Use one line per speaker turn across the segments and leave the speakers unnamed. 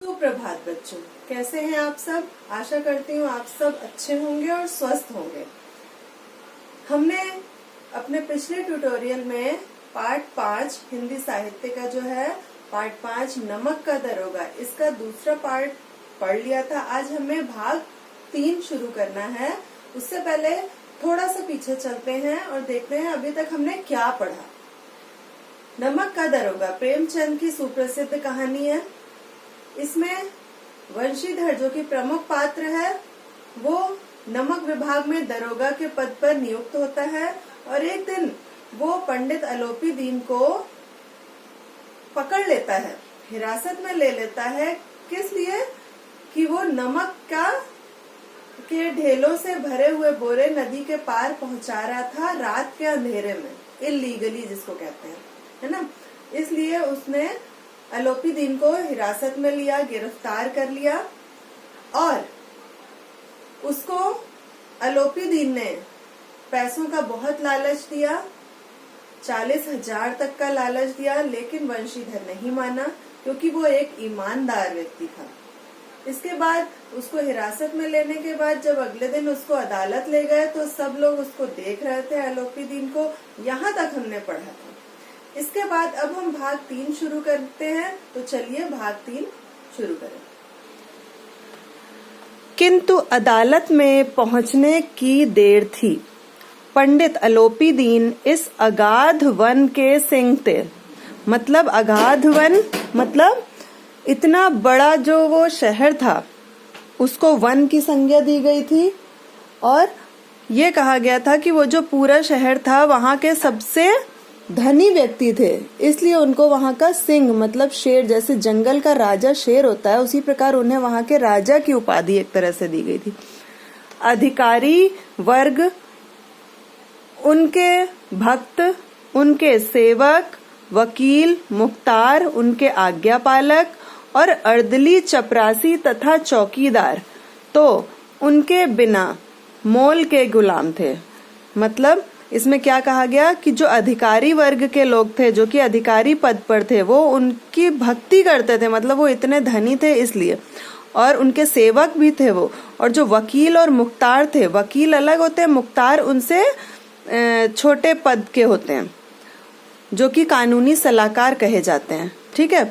सुप्रभात बच्चों, कैसे हैं आप सब। आशा करती हूँ आप सब अच्छे होंगे और स्वस्थ होंगे। हमने अपने पिछले ट्यूटोरियल में पार्ट 5 हिंदी साहित्य का जो है पार्ट 5 नमक का दरोगा, इसका दूसरा पार्ट पढ़ लिया था। आज हमें भाग 3 शुरू करना है। उससे पहले थोड़ा सा पीछे चलते हैं और देखते हैं अभी तक हमने क्या पढ़ा। नमक का दरोगा प्रेमचंद की सुप्रसिद्ध कहानी है। इसमें वंशीधर जो कि प्रमुख पात्र है, वो नमक विभाग में दरोगा के पद पर नियुक्त होता है और एक दिन वो पंडित अलोपी दीन को पकड़ लेता है, हिरासत में ले लेता है। किस लिए? कि वो नमक के ढेलों से भरे हुए बोरे नदी के पार पहुंचा रहा था रात के अंधेरे में, इल्लीगली जिसको कहते हैं, है ना। इसलिए उसने अलोपी दीन को हिरासत में लिया, गिरफ्तार कर लिया और उसको अलोपी दीन ने पैसों का बहुत लालच दिया, 40,000 तक का लालच दिया, लेकिन वंशीधर नहीं माना क्योंकि वो एक ईमानदार व्यक्ति था। इसके बाद उसको हिरासत में लेने के बाद जब अगले दिन उसको अदालत ले गए तो सब लोग उसको देख रहे थे, अलोपी दीन को। यहाँ तक हमने पढ़ा था। इसके बाद अब हम भाग 3 शुरू करते हैं, तो चलिए भाग 3 शुरू करें।
किंतु अदालत में पहुंचने की देर थी। पंडित अलोपी दीन इस अगाध वन के सिंह थे। मतलब अगाध वन मतलब इतना बड़ा जो वो शहर था उसको वन की संज्ञा दी गई थी और ये कहा गया था कि वो जो पूरा शहर था वहां के सबसे धनी व्यक्ति थे, इसलिए उनको वहां का सिंह मतलब शेर, जैसे जंगल का राजा शेर होता है उसी प्रकार उन्हें वहां के राजा की उपाधि एक तरह से दी गई थी। अधिकारी वर्ग, उनके भक्त, उनके सेवक, वकील, मुख्तार, उनके आज्ञापालक और अर्दली, चपरासी तथा चौकीदार तो उनके बिना मोल के गुलाम थे। मतलब इसमें क्या कहा गया कि जो अधिकारी वर्ग के लोग थे, जो कि अधिकारी पद पर थे, वो उनकी भक्ति करते थे, मतलब वो इतने धनी थे इसलिए, और उनके सेवक भी थे वो। और जो वकील और मुख्तार थे, वकील अलग होते हैं, मुख्तार उनसे छोटे पद के होते हैं, जो कि कानूनी सलाहकार कहे जाते हैं। ठीक है,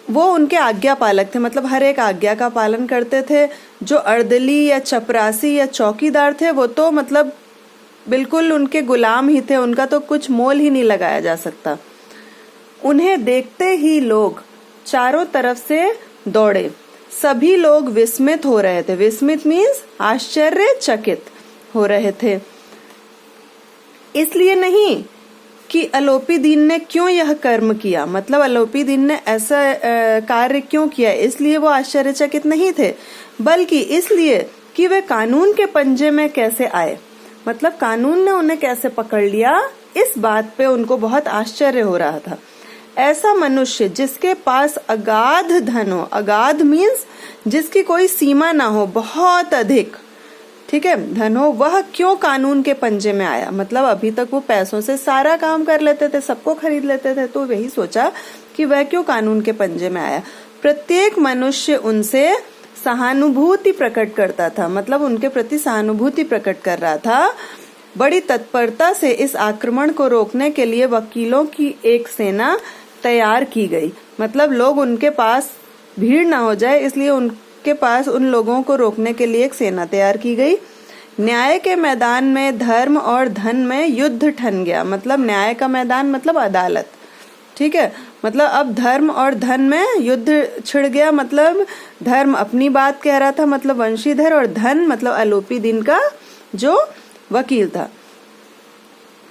वो उनके आज्ञा पालक थे, मतलब हर एक आज्ञा का पालन करते थे। जो अर्दली या चपरासी या चौकीदार थे वो तो मतलब बिल्कुल उनके गुलाम ही थे, उनका तो कुछ मोल ही नहीं लगाया जा सकता। उन्हें देखते ही लोग चारों तरफ से दौड़े। सभी लोग विस्मित हो रहे थे। विस्मित मीन्स आश्चर्यचकित हो रहे थे। इसलिए नहीं कि अलोपी दीन ने क्यों यह कर्म किया, मतलब अलोपी दीन ने ऐसा कार्य क्यों किया, इसलिए वो आश्चर्यचकित नहीं थे, बल्कि इसलिए कि वे कानून के पंजे में कैसे आए, मतलब कानून ने उन्हें कैसे पकड़ लिया, इस बात पे उनको बहुत आश्चर्य हो रहा था। ऐसा मनुष्य जिसके पास अगाध धन हो, अगाध मीन्स जिसकी कोई सीमा ना हो, बहुत अधिक, ठीक है, धन हो, वह क्यों कानून के पंजे में आया। मतलब अभी तक वो पैसों से सारा काम कर लेते थे, सबको खरीद लेते थे, तो वही सोचा कि वह क्यों कानून के पंजे में आया। प्रत्येक मनुष्य उनसे सहानुभूति प्रकट करता था, मतलब उनके प्रति सहानुभूति प्रकट कर रहा था। बड़ी तत्परता से इस आक्रमण को रोकने के लिए वकीलों की एक सेना तैयार की गई। मतलब लोग उनके पास भीड़ ना हो जाए, इसलिए उनके पास उन लोगों को रोकने के लिए एक सेना तैयार की गई। न्याय के मैदान में धर्म और धन में युद्ध ठन गया। मतलब न्याय का मैदान मतलब अदालत, ठीक है, मतलब अब धर्म और धन में युद्ध छिड़ गया। मतलब धर्म अपनी बात कह रहा था, मतलब वंशीधर, और धन मतलब अलोपी दीन का जो वकील था।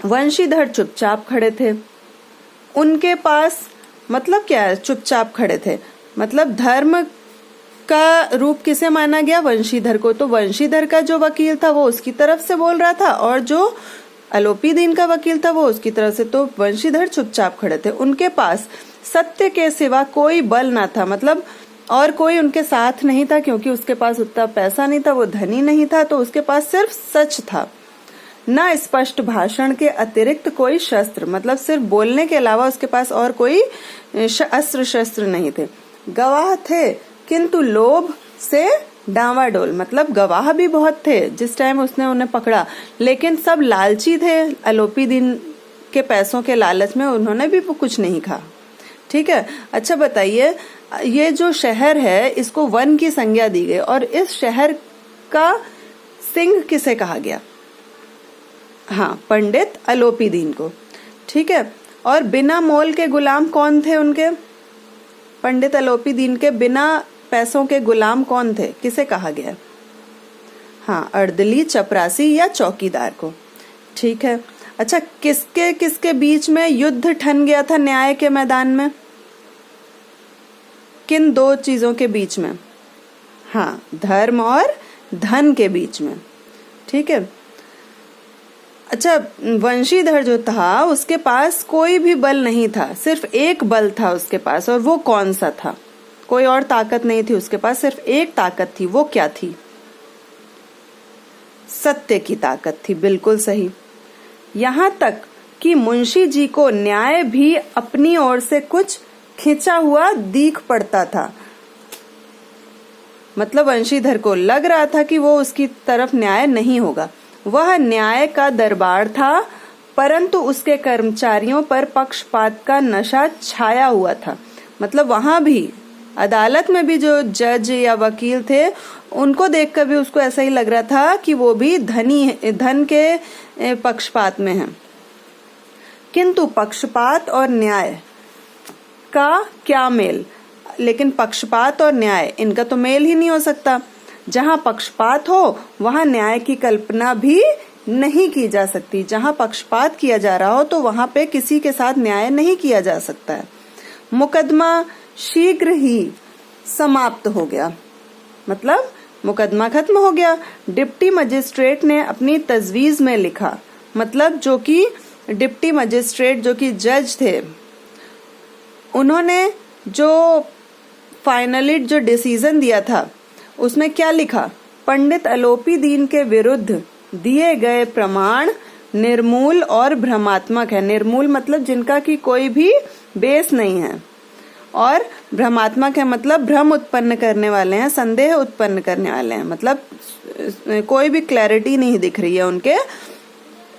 वंशीधर चुपचाप खड़े थे। उनके पास मतलब क्या है, चुपचाप खड़े थे, मतलब धर्म का रूप किसे माना गया, वंशीधर को। तो वंशीधर का जो वकील था वो उसकी तरफ से बोल रहा था और जो अलोपी दीन का वकील था वो उसकी तरफ से। तो वंशीधर चुपचाप खड़े थे। उनके पास सत्य के सिवा कोई बल ना था, मतलब और कोई उनके साथ नहीं था, क्योंकि उसके पास उतना पैसा नहीं था, वो धनी नहीं था, तो उसके पास सिर्फ सच था। न स्पष्ट भाषण के अतिरिक्त कोई शस्त्र, मतलब सिर्फ बोलने के अलावा उसके पास और कोई अस्त्र शस्त्र नहीं थे। गवाह थे किंतु लोभ से डांवाडोल, मतलब गवाह भी बहुत थे जिस टाइम उसने उन्हें पकड़ा, लेकिन सब लालची थे। अलोपी दीन के पैसों के लालच में उन्होंने भी कुछ नहीं कहा। ठीक है। अच्छा बताइए, ये जो शहर है इसको वन की संज्ञा दी गई और इस शहर का सिंह किसे कहा गया? हाँ, पंडित अलोपी दीन को। ठीक है। और बिना मोल के गुलाम कौन थे उनके? पंडित अलोपी दीन के बिना पैसों के गुलाम कौन थे, किसे कहा गया? हाँ, अर्दली, चपरासी या चौकीदार को। ठीक है। अच्छा, किसके किसके बीच में युद्ध ठन गया था न्याय के मैदान में? किन दो चीजों के बीच में? हाँ, धर्म और धन के बीच में। ठीक है। अच्छा, वंशीधर जो था उसके पास कोई भी बल नहीं था, सिर्फ एक बल था उसके पास, और वो कौन सा था? कोई और ताकत नहीं थी उसके पास, सिर्फ एक ताकत थी। वो क्या थी? सत्य की ताकत थी। बिल्कुल सही। यहां तक कि मुंशी जी को न्याय भी अपनी ओर से कुछ खिंचा हुआ दिख पड़ता था। मतलब वंशीधर को लग रहा था कि वो उसकी तरफ न्याय नहीं होगा। वह न्याय का दरबार था, परंतु उसके कर्मचारियों पर पक्षपात का नशा छाया हुआ था। मतलब वहां भी अदालत में भी जो जज या वकील थे उनको देखकर भी उसको ऐसा ही लग रहा था कि वो भी धन के पक्षपात में है। किंतु पक्षपात और न्याय का क्या मेल? लेकिन पक्षपात और न्याय, इनका तो मेल ही नहीं हो सकता। जहां पक्षपात हो वहां न्याय की कल्पना भी नहीं की जा सकती। जहां पक्षपात किया जा रहा हो तो वहां पे किसी के साथ न्याय नहीं किया जा सकता है। मुकदमा शीघ्र ही समाप्त हो गया, मतलब मुकदमा खत्म हो गया। डिप्टी मजिस्ट्रेट ने अपनी तजवीज में लिखा, मतलब जो कि डिप्टी मजिस्ट्रेट जो कि जज थे, उन्होंने जो फाइनली जो डिसीजन दिया था उसमें क्या लिखा? पंडित अलोपी दीन के विरुद्ध दिए गए प्रमाण निर्मूल और भ्रमात्मक है। निर्मूल मतलब जिनका की कोई भी बेस नहीं है, और भ्रमात्मक है मतलब भ्रम उत्पन्न करने वाले हैं, संदेह उत्पन्न करने वाले हैं। मतलब कोई भी क्लैरिटी नहीं दिख रही है उनके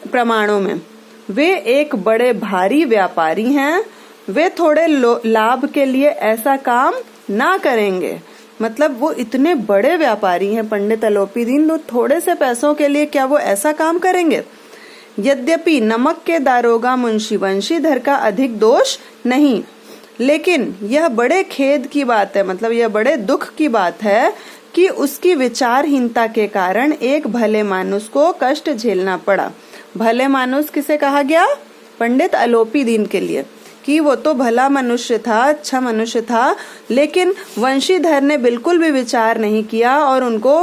प्रमाणों में। वे एक बड़े भारी व्यापारी हैं, वे थोड़े लाभ के लिए ऐसा काम ना करेंगे। मतलब वो इतने बड़े व्यापारी हैं पंडित अलोपी दीन, तो थोड़े से पैसों के लिए क्या वो ऐसा काम करेंगे? यद्यपि नमक के दारोगा मुंशी वंशीधर का अधिक दोष नहीं, लेकिन यह बड़े खेद की बात है, मतलब यह बड़े दुख की बात है कि उसकी विचारहीनता के कारण एक भले मानुस को कष्ट झेलना पड़ा। भले मानुस किसे कहा गया? पंडित अलोपी दीन के लिए, कि वो तो भला मनुष्य था, अच्छा मनुष्य था, लेकिन वंशीधर ने बिल्कुल भी विचार नहीं किया और उनको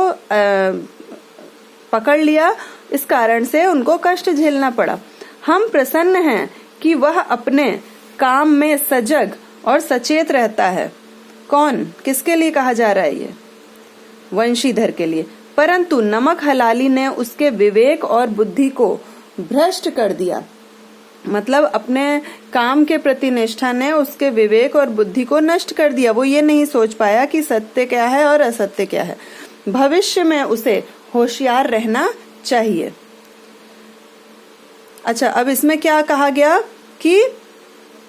पकड़ लिया। इस कारण से उनको कष्ट झेलना पड़ा। हम प्रसन्न हैं कि वह अपने काम में सजग और सचेत रहता है। कौन, किसके लिए कहा जा रहा है ये? वंशीधर के लिए। परंतु नमक हलाली ने उसके विवेक और बुद्धि को भ्रष्ट कर दिया। मतलब अपने काम के प्रति निष्ठा ने उसके विवेक और बुद्धि को नष्ट कर दिया। वो ये नहीं सोच पाया कि सत्य क्या है और असत्य क्या है। भविष्य में उसे होशियार रहना चाहिए। अच्छा, अब इसमें क्या कहा गया कि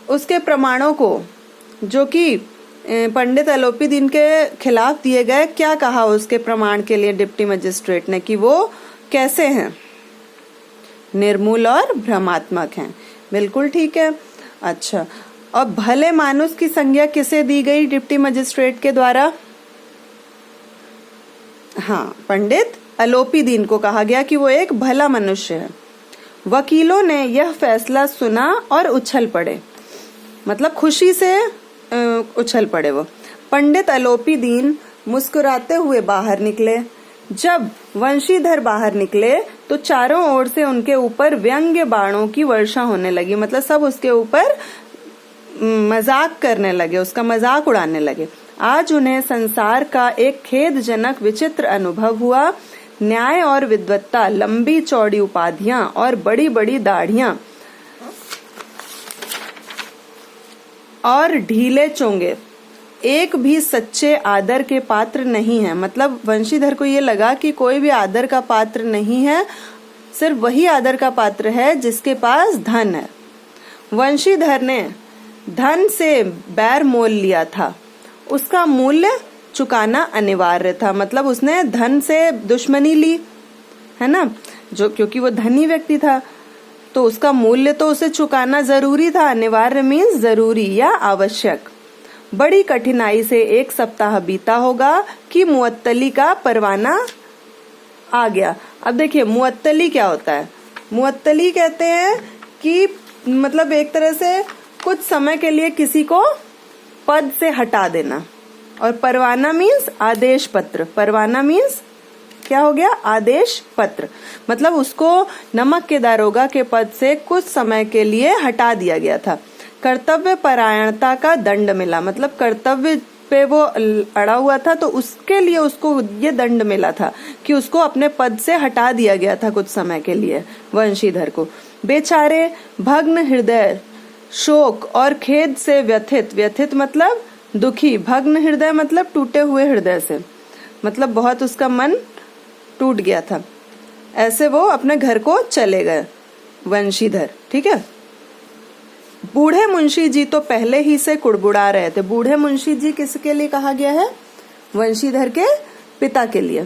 उसके प्रमाणों को जो कि पंडित अलोपी दीन के खिलाफ दिए गए, क्या कहा उसके प्रमाण के लिए डिप्टी मजिस्ट्रेट ने कि वो कैसे हैं? निर्मूल और भ्रमात्मक हैं। बिल्कुल ठीक है। अच्छा, अब भले मानुस की संज्ञा किसे दी गई डिप्टी मजिस्ट्रेट के द्वारा? हाँ, पंडित अलोपी दीन को कहा गया कि वो एक भला मनुष्य है। वकीलों ने यह फैसला सुना और उछल पड़े, मतलब खुशी से उछल पड़े वो। पंडित अलोपी दीन मुस्कुराते हुए बाहर निकले। जब वंशीधर बाहर निकले तो चारों ओर से उनके ऊपर व्यंग्य बाणों की वर्षा होने लगी। मतलब सब उसके ऊपर मजाक करने लगे, उसका मजाक उड़ाने लगे। आज उन्हें संसार का एक खेदजनक विचित्र अनुभव हुआ। न्याय और विद्वत्ता, लंबी चौड़ी उपाधियां और बड़ी बड़ी दाढ़ियां और ढीले चोंगे, एक भी सच्चे आदर के पात्र नहीं है। मतलब वंशीधर को ये लगा कि कोई भी आदर का पात्र नहीं है, सिर्फ वही आदर का पात्र है जिसके पास धन है। वंशीधर ने धन से बैर मोल लिया था, उसका मूल्य चुकाना अनिवार्य था। मतलब उसने धन से दुश्मनी ली है ना, जो क्योंकि वो धनी व्यक्ति था तो उसका मूल्य तो उसे चुकाना जरूरी था। अनिवार्य मीन्स जरूरी या आवश्यक। बड़ी कठिनाई से 1 सप्ताह बीता होगा कि मुअत्तली का परवाना आ गया। अब देखिए मुअत्तली क्या होता है। मुअत्तली कहते हैं कि मतलब एक तरह से कुछ समय के लिए किसी को पद से हटा देना, और परवाना मीन्स आदेश पत्र। परवाना मीन्स क्या हो गया, आदेश पत्र। मतलब उसको नमक के दारोगा के पद से कुछ समय के लिए हटा दिया गया था। कर्तव्य परायणता का दंड मिला, मतलब कर्तव्य पे वो अड़ा हुआ था तो उसके लिए उसको ये दंड मिला था कि उसको अपने पद से हटा दिया गया था कुछ समय के लिए वंशीधर को। बेचारे भग्न हृदय, शोक और खेद से व्यथित, व्यथित मतलब दुखी, भग्न हृदय मतलब टूटे हुए हृदय से, मतलब बहुत उसका मन टूट गया था, ऐसे वो अपने घर को चले गए वंशीधर। ठीक है। बूढ़े मुंशी जी तो पहले ही से कुड़बुड़ा रहे थे। बूढ़े मुंशी जी किसके लिए कहा गया है, वंशीधर के पिता के लिए।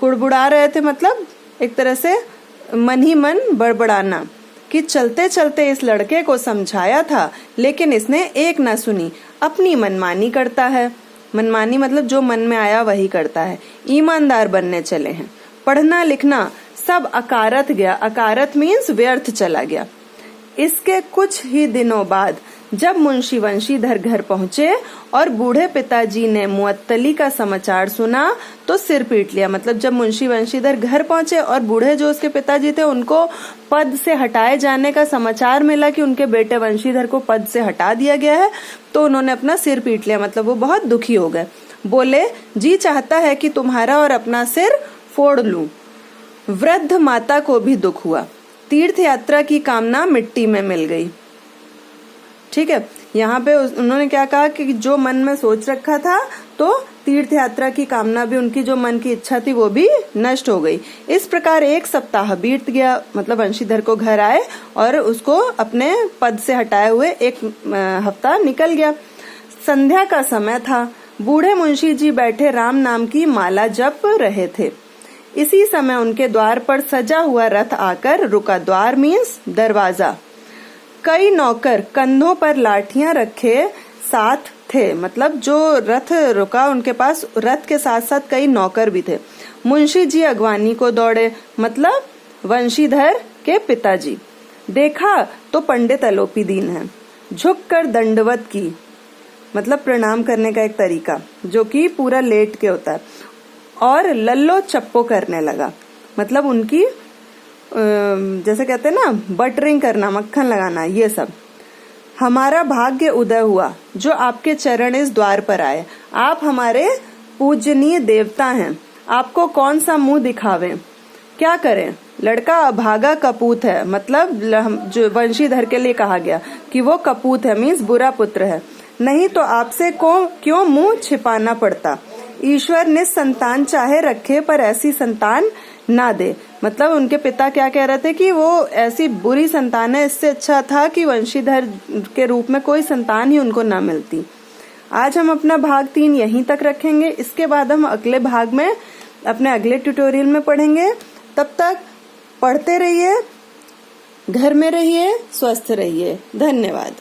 कुड़बुड़ा रहे थे मतलब एक तरह से मन ही मन बड़बड़ाना, कि चलते चलते इस लड़के को समझाया था लेकिन इसने एक ना सुनी, अपनी मनमानी करता है। मनमानी मतलब जो मन में आया वही करता है। ईमानदार बनने चले हैं, पढ़ना लिखना सब अकारत गया। अकारत मीन्स व्यर्थ चला गया। इसके कुछ ही दिनों बाद जब मुंशी वंशीधर घर पहुंचे और बूढ़े पिताजी ने मुअत्तली का समाचार सुना तो सिर पीट लिया। मतलब जब मुंशी वंशीधर घर पहुंचे और बूढ़े जो उसके पिताजी थे उनको पद से हटाए जाने का समाचार मिला कि उनके बेटे वंशीधर को पद से हटा दिया गया है, तो उन्होंने अपना सिर पीट लिया। मतलब वो बहुत दुखी हो गए। बोले, जी चाहता है कि तुम्हारा और अपना सिर फोड़ लूं। वृद्ध माता को भी दुख हुआ। तीर्थ यात्रा की कामना मिट्टी में मिल गई। ठीक है, यहाँ पे उन्होंने क्या कहा कि जो मन में सोच रखा था तो तीर्थ यात्रा की कामना भी, उनकी जो मन की इच्छा थी वो भी नष्ट हो गई। इस प्रकार 1 सप्ताह बीत गया। मतलब वंशीधर को घर आए और उसको अपने पद से हटाए हुए 1 हफ्ता निकल गया। संध्या का समय था। बूढ़े मुंशी जी बैठे राम नाम की माला जप रहे थे। इसी समय उनके द्वार पर सजा हुआ रथ आकर रुका। द्वार मीन्स दरवाजा। कई नौकर कंधों पर लाठियां रखे साथ थे। मतलब जो रथ रुका उनके पास रथ के साथ साथ कई नौकर भी थे। मुंशी जी अगवानी को दौड़े, मतलब वंशीधर के पिताजी। देखा तो पंडित अलोपी दीन है। झुककर दंडवत की, मतलब प्रणाम करने का एक तरीका जो कि पूरा लेट के होता है, और लल्लो चप्पो करने लगा। मतलब उनकी जैसे कहते हैं ना बटरिंग करना, मक्खन लगाना, ये सब। हमारा भाग्य उदय हुआ जो आपके चरण इस द्वार पर आए। आप हमारे पूजनीय देवता हैं, आपको कौन सा मुंह दिखावें, क्या करें। लड़का अभागा कपूत है। मतलब जो वंशीधर के लिए कहा गया कि वो कपूत है, मीन्स बुरा पुत्र है। नहीं तो आपसे क्यों मुंह छिपाना पड़ता। ईश्वर निसंतान चाहे रखे पर ऐसी संतान ना दे। मतलब उनके पिता क्या कह रहे थे कि वो ऐसी बुरी संतान है, इससे अच्छा था कि वंशीधर के रूप में कोई संतान ही उनको ना मिलती। आज हम अपना भाग 3 यहीं तक रखेंगे। इसके बाद हम अगले भाग में अपने अगले ट्यूटोरियल में पढ़ेंगे। तब तक पढ़ते रहिए, घर में रहिए, स्वस्थ रहिए। धन्यवाद।